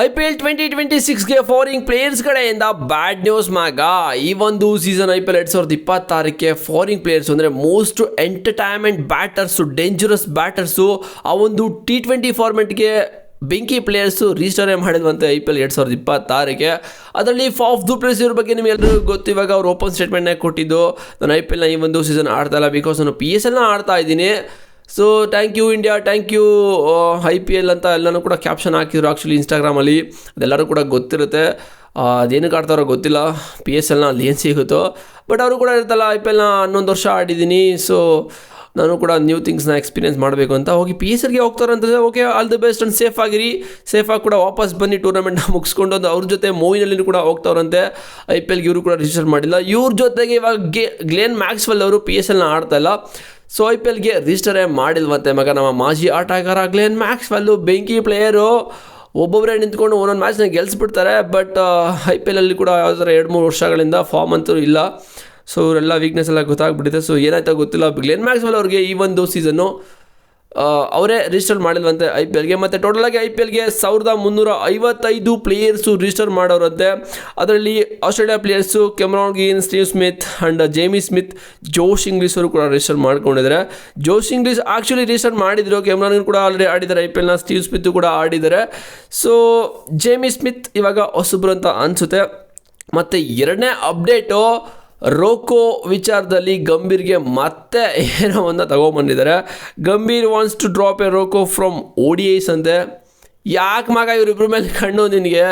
IPL 2026ಗೆ foreign players ಕಡೆಯಿಂದ bad news ಮಗ. ಈ ಒಂದು ಸೀಸನ್ IPL 2026ಕ್ಕೆ ಫಾರಿನ್ ಪ್ಲೇಯರ್ಸ್ ಅಂದರೆ ಮೋಸ್ಟ್ ಎಂಟರ್ಟೈನ್ಮೆಂಟ್ ಬ್ಯಾಟರ್ಸು, ಡೇಂಜರಸ್ ಬ್ಯಾಟರ್ಸು, ಆ ಒಂದು T20 ಫಾರ್ಮೆಟ್ಗೆ ಬೆಂಕಿ ಪ್ಲೇಯರ್ಸು ರಿಜಿಸ್ಟರೇ ಮಾಡಿದ್ವಂತೆ IPL 2026ಕ್ಕೆ. ಅದರಲ್ಲಿ ಫಾಫ್ ಡು ಪ್ಲೇಸ್ ಇವ್ರ ಬಗ್ಗೆ ನಿಮಗೆಲ್ಲರಿಗೂ ಗೊತ್ತು. ಇವಾಗ ಅವ್ರು ಓಪನ್ ಸ್ಟೇಟ್ಮೆಂಟ್ನೇ ಕೊಟ್ಟಿದ್ದು, ನಾನು IPLನ ಈ ಒಂದು ಸೀಸನ್ ಆಡ್ತಾ ಇಲ್ಲ, ಬಿಕಾಸ್ ನಾನು PSLನ ಆಡ್ತಾ ಇದ್ದೀನಿ. So thank you India, thank you IPL ಅಂತ ಎಲ್ಲನೂ ಕೂಡ ಕ್ಯಾಪ್ಷನ್ ಹಾಕಿದ್ರು ಆ್ಯಕ್ಚುಲಿ ಇನ್ಸ್ಟಾಗ್ರಾಮಲ್ಲಿ. ಅದೆಲ್ಲರೂ ಕೂಡ ಗೊತ್ತಿರುತ್ತೆ. ಅದೇನಕ್ಕೆ ಆಡ್ತಾರೋ ಗೊತ್ತಿಲ್ಲ, PSLನ ಅಲ್ಲಿ ಏನು ಸಿಗುತ್ತೋ. ಬಟ್ ಅವರು ಕೂಡ ಇರ್ತಲ್ಲ, IPLನ 11 ವರ್ಷ ಆಡಿದ್ದೀನಿ, ಸೊ ನಾನು ಕೂಡ ನ್ಯೂ ಥಿಂಗ್ಸ್ನ ಎಕ್ಸ್ಪೀರಿಯೆನ್ಸ್ ಮಾಡಬೇಕು ಅಂತ ಹೋಗಿ PSLಗೆ ಹೋಗ್ತಾರೆ ಅಂತಂದರೆ okay, all the best and safe ಆಗಿರಿ. ಸೇಫಾಗಿ ಕೂಡ ವಾಪಸ್ ಬನ್ನಿ, ಟೂರ್ನಮೆಂಟ್ನ ಮುಗಿಸ್ಕೊಂಡು. ಅದು ಅವ್ರ ಜೊತೆ ಮೂವಿನಲ್ಲಿ ಕೂಡ ಹೋಗ್ತಾವ್ರಂತೆ. IPLಗೆ ಇವರು ಕೂಡ ರಿಜಿಸ್ಟರ್ ಮಾಡಿಲ್ಲ. ಇವ್ರ ಜೊತೆಗೆ ಇವಾಗ ಗ್ಲೇನ್ ಮ್ಯಾಕ್ಸ್ವೆಲ್ ಅವರು PSLನ ಆಡ್ತಾ ಇಲ್ಲ, ಸೊ IPLಗೆ ರಿಜಿಸ್ಟರೇ ಮಾಡಿಲ್ವಂತೆ ಮಗ. ನಮ್ಮ ಮಾಜಿ ಆಟಗಾರ ಗ್ಲೇನ್ ಮ್ಯಾಕ್ಸ್ವೆಲ್ಲು ಬೆಂಕಿ ಪ್ಲೇಯರು, ಒಬ್ಬೊಬ್ಬರೇ ನಿಂತ್ಕೊಂಡು ಒಂದೊಂದು ಮ್ಯಾಚ್ನ ಗೆಲ್ಲಿಸ್ಬಿಡ್ತಾರೆ. ಬಟ್ IPLಲ್ಲಿ ಕೂಡ ಯಾವ ಥರ 2-3 ವರ್ಷಗಳಿಂದ ಫಾರ್ಮ್ ಅಂತೂ ಇಲ್ಲ. ಸೊ ಇವರೆಲ್ಲ ವೀಕ್ನೆಸ್ ಎಲ್ಲ ಗೊತ್ತಾಗ್ಬಿಟ್ಟಿದೆ. ಸೊ ಏನಾಯ್ತಾ ಗೊತ್ತಿಲ್ಲ, ಗ್ಲೇನ್ ಮ್ಯಾಕ್ಸ್ವೆಲ್ ಅವ್ರಿಗೆ ಈ ಒಂದು ಸೀಸನ್ನು ಅವರೇ ರಿಜಿಸ್ಟರ್ ಮಾಡಿಲ್ವಂತೆ IPLಗೆ. ಮತ್ತು ಟೋಟಲಾಗಿ IPLಗೆ 1355 ಪ್ಲೇಯರ್ಸು ರಿಜಿಸ್ಟರ್ ಮಾಡೋರಂತೆ. ಅದರಲ್ಲಿ Australia players Cameron Green, Steve Smith and Jamie Smith, Josh Inglis ಅವರು ಕೂಡ ರಿಜಿಸ್ಟರ್ ಮಾಡ್ಕೊಂಡಿದ್ದಾರೆ. ಜೋಶ್ ಇಂಗ್ಲೀಷ್ ಆ್ಯಕ್ಚುಲಿ ರಿಜಿಸ್ಟರ್ ಮಾಡಿದ್ರು, ಕೆಮ್ರಾನ್ ಗ್ರೀನ್ ಕೂಡ ಆಲ್ರೆಡಿ ಆಡಿದ್ದಾರೆ IPLನ, ಸ್ಟೀವ್ ಸ್ಮಿತ್ ಕೂಡ ಆಡಿದ್ದಾರೆ. ಸೊ ಜೇಮಿ ಸ್ಮಿತ್ ಇವಾಗ ಹೊಸಬ್ರು ಅಂತ ಅನಿಸುತ್ತೆ. ಮತ್ತು ಎರಡನೇ ಅಪ್ಡೇಟು, ರೋಕೋ ವಿಚಾರದಲ್ಲಿ ಗಂಭೀರ್ಗೆ ಮತ್ತೆ ಏನೋ ಒಂದು ತಗೊಂಬಂದಿದ್ದಾರೆ. Gambhir wants to drop a Roko from ODIs ಅಂತೆ. ಯಾಕೆ ಮಗ ಇವರಿಬ್ಬರ ಮೇಲೆ ಕಣ್ಣು ನಿನಗೆ?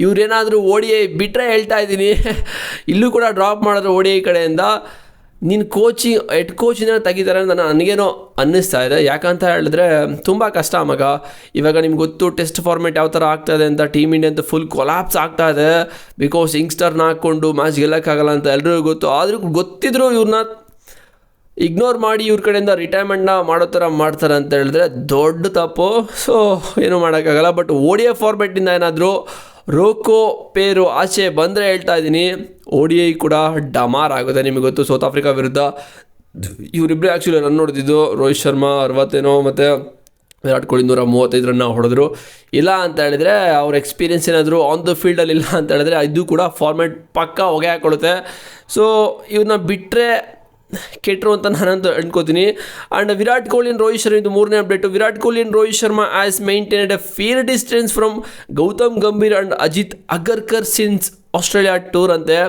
ಇವರೇನಾದರೂ ODI ಬಿಟ್ಟರೆ ಹೇಳ್ತಾ ಇದ್ದೀನಿ, ಇಲ್ಲೂ ಕೂಡ ಡ್ರಾಪ್ ಮಾಡಿದ್ರು ODI ಕಡೆಯಿಂದ. ನೀನು ಹೆಡ್ ಕೋಚಿಂದ ತೆಗಿತಾರೆ ಅಂತ ನನಗೇನೋ ಅನ್ನಿಸ್ತಾ ಇದೆ. ಯಾಕಂತ ಹೇಳಿದ್ರೆ ತುಂಬ ಕಷ್ಟ ಮಗ. ಇವಾಗ ನಿಮ್ಗೆ ಗೊತ್ತು ಟೆಸ್ಟ್ ಫಾರ್ಮೆಟ್ ಯಾವ ಥರ ಆಗ್ತಾಯಿದೆ ಅಂತ. ಟೀಮ್ ಇಂಡಿಯಾ ಅಂತ ಫುಲ್ ಕೊಲಾಪ್ಸ್ ಆಗ್ತಾ ಇದೆ, ಬಿಕಾಸ್ ಯಂಗ್ಸ್ಟರ್ನ ಹಾಕ್ಕೊಂಡು ಮ್ಯಾಚ್ ಗೆಲ್ಲಕ್ಕಾಗಲ್ಲ ಅಂತ ಎಲ್ರಿಗೂ ಗೊತ್ತು. ಆದರೂ ಗೊತ್ತಿದ್ರು ಇವ್ರನ್ನ ಇಗ್ನೋರ್ ಮಾಡಿ ಇವ್ರ ಕಡೆಯಿಂದ ರಿಟೈರ್ಮೆಂಟ್ನ ಮಾಡೋ ಥರ ಮಾಡ್ತಾರೆ ಅಂತ ಹೇಳಿದ್ರೆ ದೊಡ್ಡ ತಪ್ಪು. ಸೊ ಏನೂ ಮಾಡೋಕ್ಕಾಗಲ್ಲ. ಬಟ್ ODI ಫಾರ್ಮೆಟ್ಟಿಂದ ಏನಾದರೂ ರೋಕೋ ಪೇರು ಆಚೆ ಬಂದರೆ ಹೇಳ್ತಾ ಇದ್ದೀನಿ, ODI ಕೂಡ ಡಮಾರ್ ಆಗುತ್ತೆ. ನಿಮಗೆ ಗೊತ್ತು ಸೌತ್ ಆಫ್ರಿಕಾ ವಿರುದ್ಧ ಇವರಿಬ್ಬರೇ ಆ್ಯಕ್ಚುಲಿ ರನ್ ಹೊಡೆದಿದ್ದು. ರೋಹಿತ್ ಶರ್ಮಾ 60 ಮತ್ತು ವಿರಾಟ್ ಕೊಹ್ಲಿ 135 ರನ್ನ ಹೊಡೆದ್ರು. ಇಲ್ಲ ಅಂತ ಹೇಳಿದ್ರೆ ಅವ್ರ ಎಕ್ಸ್ಪೀರಿಯೆನ್ಸ್ ಏನಾದರೂ ಆನ್ ದ ಫೀಲ್ಡಲ್ಲಿ ಇಲ್ಲ ಅಂತ ಹೇಳಿದ್ರೆ ಇದು ಕೂಡ ಫಾರ್ಮೆಟ್ ಪಕ್ಕಾ ಹೊಗೆ ಹಾಕ್ಕೊಳುತ್ತೆ. ಸೊ ಇವ್ರನ್ನ ಬಿಟ್ಟರೆ ಕೆಟ್ಟರು ಅಂತ ನಾನಂತೂ ಅನ್ಕೋತೀನಿ. ಆ್ಯಂಡ್ ವಿರಾಟ್ ಕೊಹ್ಲಿ ಆ್ಯಂಡ್ ರೋಹಿತ್ ಶರ್ಮಾ, ಇದು ಮೂರನೇ update. Virat Kohli and Rohit Sharma as maintained a fair distance from Gautam Gambhir and Ajit Agarkar since Australia tour ಅಂತೆ.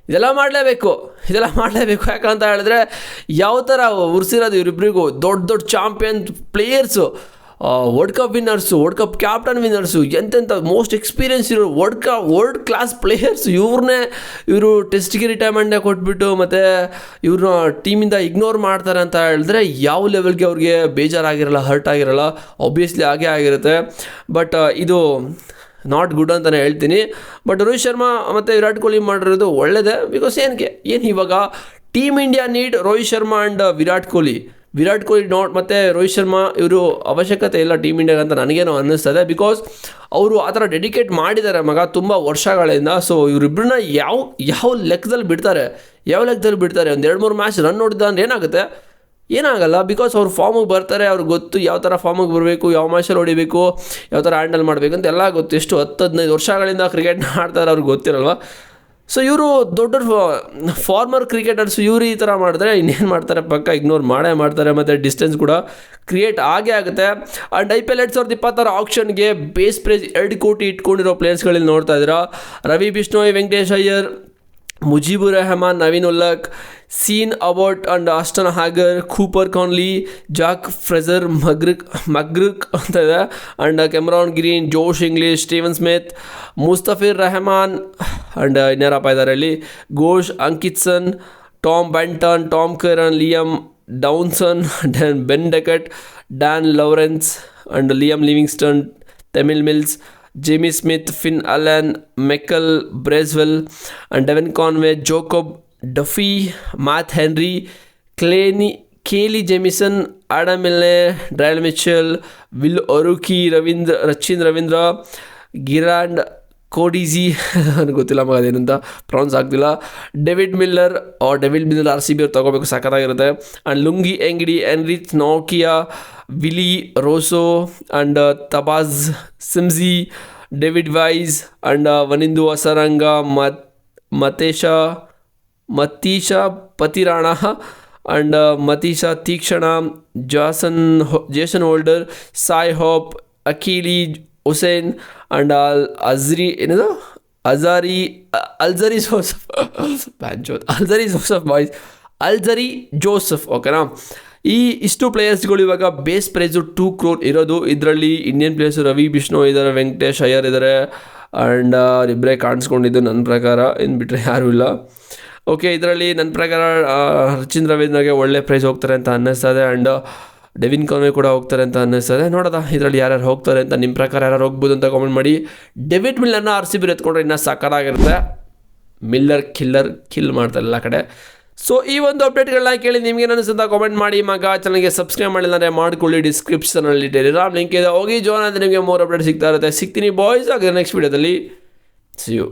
ಇದೆಲ್ಲ ಮಾಡಲೇಬೇಕು. ಯಾಕಂತ ಹೇಳಿದ್ರೆ ಯಾವ ಥರ ಉರ್ಸಿರೋದು ಇವರಿಬ್ಬರಿಗೂ. ದೊಡ್ಡ champion players, world cup winners, world cup captain winners, ಎಂತೆಂಥ ಮೋಸ್ಟ್ ಎಕ್ಸ್ಪೀರಿಯನ್ಸ್ ಇರೋ ವರ್ಲ್ಡ್ ಕ್ಲಾಸ್ ಪ್ಲೇಯರ್ಸು. ಇವರು ಟೆಸ್ಟ್ಗೆ ರಿಟೈರ್ಮೆಂಟ್ನೇ ಕೊಟ್ಬಿಟ್ಟು ಮತ್ತು ಇವ್ರನ್ನ ಟೀಮಿಂದ ಇಗ್ನೋರ್ ಮಾಡ್ತಾರೆ ಅಂತ ಹೇಳಿದ್ರೆ ಯಾವ ಲೆವೆಲ್ಗೆ ಅವ್ರಿಗೆ ಬೇಜಾರಾಗಿರಲ್ಲ, ಹರ್ಟ್ ಆಗಿರಲ್ಲ. ಆಬ್ವಿಯಸ್ಲಿ ಹಾಗೇ ಆಗಿರುತ್ತೆ. ಬಟ್ ಇದು ನಾಟ್ ಗುಡ್ ಅಂತಲೇ ಹೇಳ್ತೀನಿ. ಬಟ್ ರೋಹಿತ್ ಶರ್ಮಾ ಮತ್ತು ವಿರಾಟ್ ಕೊಹ್ಲಿ ಮಾಡಿರೋದು ಒಳ್ಳೆಯದೇ. ಬಿಕಾಸ್ ಏನು ಇವಾಗ team India need Rohit Sharma and Virat Kohli not ಮತ್ತು ರೋಹಿತ್ ಶರ್ಮಾ ಇವರು ಅವಶ್ಯಕತೆ ಇಲ್ಲ ಟೀಮ್ ಇಂಡಿಯಾಗೆ ಅಂತ ನನಗೇನೋ ಅನ್ನಿಸ್ತದೆ. ಬಿಕಾಸ್ ಅವರು ಆ ಥರ ಡೆಡಿಕೇಟ್ ಮಾಡಿದ್ದಾರೆ ಮಗ ತುಂಬ ವರ್ಷಗಳಿಂದ. ಸೊ ಇವರಿಬ್ಬರನ್ನ ಯಾವ ಲೆಕ್ಕದಲ್ಲಿ ಬಿಡ್ತಾರೆ? ಒಂದು 2-3 ಮ್ಯಾಚ್ ರನ್ ನೋಡಿದ ಅಂದ್ರೆ ಏನಾಗಲ್ಲ. ಬಿಕಾಸ್ ಅವ್ರು ಫಾರ್ಮಿಗೆ ಬರ್ತಾರೆ, ಅವ್ರಿಗೆ ಗೊತ್ತು ಯಾವ ಥರ ಫಾರ್ಮಿಗೆ ಬರಬೇಕು, ಯಾವ ಮ್ಯಾಚಲ್ಲಿ ಹೊಡಿಬೇಕು, ಯಾವ ಥರ ಹ್ಯಾಂಡಲ್ ಮಾಡಬೇಕು ಅಂತ ಎಲ್ಲ ಗೊತ್ತು. ಎಷ್ಟು 10-15 ವರ್ಷಗಳಿಂದ ಕ್ರಿಕೆಟ್ನ ಆಡ್ತಾರೆ, ಅವ್ರಿಗೆ ಗೊತ್ತಿರಲ್ವ. ಸೊ ಇವರು ದೊಡ್ಡ ಫಾರ್ಮರ್ ಕ್ರಿಕೆಟರ್ಸ್, ಇವರು ಈ ಥರ ಮಾಡಿದ್ರೆ ಇನ್ನೇನು ಮಾಡ್ತಾರೆ, ಪಕ್ಕ ಇಗ್ನೋರ್ ಮಾಡ್ತಾರೆ. ಮತ್ತು ಡಿಸ್ಟೆನ್ಸ್ ಕೂಡ ಕ್ರಿಯೇಟ್ ಆಗುತ್ತೆ. ಆ್ಯಂಡ್ IPL 2026 ಆಕ್ಷನ್ಗೆ ಬೇಸ್ ಪ್ರೈಸ್ 2 ಕೋಟಿ ಇಟ್ಕೊಂಡಿರೋ ಪ್ಲೇಯರ್ಸ್ಗಳಲ್ಲಿ ನೋಡ್ತಾ ಇದ್ದೀರಾ. Ravi Bishnoi, Venkatesh Iyer, Mujeebur Rahman, Naveen ul Haq, Sean Abbott and Ashton Agar, Cooper Connolly, Jake Fraser, McGurk ಅಂತ ಇದೆ. And Cameron Green, Josh Inglis, Steven Smith, Mustafizur Rahman, and ಇನ್ಯಾರಪ್ಪ ಇದ್ದಾರೆ ಇಲ್ಲಿ, Gus Atkinson, Tom Banton, Tom Curran, Liam Dawson, Ben Duckett, Dan Lawrence and Liam Livingstone, Tymal Mills, Jamie Smith, Finn Alan, ಮೆಕಲ್ Bracewell and Devon Conway, Jacob Duffy, Matt Henry, Kyle Jamieson, Adam Milne, Daryl Mitchell, Will O'Rourke, Rachin Ravindra, Gerald Coetzee, ನನಗೆ ಗೊತ್ತಿಲ್ಲ ಮಗ ಅದೇನಂತ prawns ಆಗ್ತಿಲ್ಲ, David Miller RCB ಅವ್ರು ತೊಗೋಬೇಕು, ಸಖತ್ತಾಗಿರುತ್ತೆ. And Lungi Ngidi, Anrich ನೋಕಿಯಾ, Rilee Rossouw and Tabraiz Shamsi, David Wiese and Wanindu Hasaranga Matheesha Pathirana and Maheesh Theekshana Jason Holder Shai Hope Akeal Hosein and Alzarri Joseph ಓಕೆನಾ. ಇಷ್ಟು ಪ್ಲೇಯರ್ಸ್ಗಳು ಇವಾಗ ಬೇಸ್ ಪ್ರೈಸು 2 crore ಇರೋದು. ಇದರಲ್ಲಿ ಇಂಡಿಯನ್ ಪ್ಲೇಯರ್ಸು ರವಿ ಬಿಷ್ಣು ಇದ್ದಾರೆ, ವೆಂಕಟೇಶ್ ಅಯ್ಯರ್ ಇದ್ದಾರೆ ಆ್ಯಂಡ್ ಅವರಿಬ್ಬರೇ ಕಾಣಿಸ್ಕೊಂಡಿದ್ದು ನನ್ನ ಪ್ರಕಾರ, ಇನ್ನು ಬಿಟ್ಟರೆ ಯಾರೂ ಇಲ್ಲ. ಓಕೆ, ಇದರಲ್ಲಿ ನನ್ನ ಪ್ರಕಾರ ರಚಿನ್ ರವೀಂದ್ರಗೆ ಒಳ್ಳೆ ಪ್ರೈಸ್ ಹೋಗ್ತಾರೆ ಅಂತ ಅನ್ನಿಸ್ತದೆ ಆ್ಯಂಡ್ ಡೆವಿನ್ ಕಾನ್ವೆ ಕೂಡ ಹೋಗ್ತಾರೆ ಅಂತ ಅನ್ನಿಸ್ತದೆ. ನೋಡೋದ ಇದರಲ್ಲಿ ಯಾರ್ಯಾರು ಹೋಗ್ತಾರೆ ಅಂತ, ನಿಮ್ಮ ಪ್ರಕಾರ ಯಾರು ಹೋಗ್ಬೋದು ಅಂತ ಕಾಮೆಂಟ್ ಮಾಡಿ. ಡೇವಿಡ್ ಮಿಲ್ಲರ್ನ RCB ಎತ್ಕೊಂಡ್ರೆ ಇನ್ನೂ ಸಕ್ಕತ್ತಾಗಿರುತ್ತೆ. ಮಿಲ್ಲರ್ ಕಿಲ್ ಮಾಡ್ತಾರೆ ಎಲ್ಲ ಕಡೆ. ಸೊ ಈ ಒಂದು ಅಪ್ಡೇಟ್ಗಳನ್ನ ಕೇಳಿ ನಿಮ್ಗೆ ಅನಿಸುತ್ತಾ ಕಾಮೆಂಟ್ ಮಾಡಿ. ಚಾನಲ್ಗೆ ಸಬ್ಸ್ಕ್ರೈಬ್ ಮಾಡಿಲ್ಲ ಅಂದರೆ ಮಾಡ್ಕೊಳ್ಳಿ. ಡಿಸ್ಕ್ರಿಪ್ಷನಲ್ಲಿ ಟೆಲಿಗ್ರಾಮ್ ಲಿಂಕ್ ಇದೆ, ಹೋಗಿ ಜಾಯ್ನ್ ಆದರೆ ನಿಮಗೆ ಮೋರ್ ಅಪ್ಡೇಟ್ ಸಿಗ್ತಾ ಇರುತ್ತೆ. ಸಿಗ್ತೀನಿ ಬಾಯ್ಸ್. ಹಾಗೆ ನೆಕ್ಸ್ಟ್ ವೀಡಿಯೋದಲ್ಲಿ ಸಿ ಯು.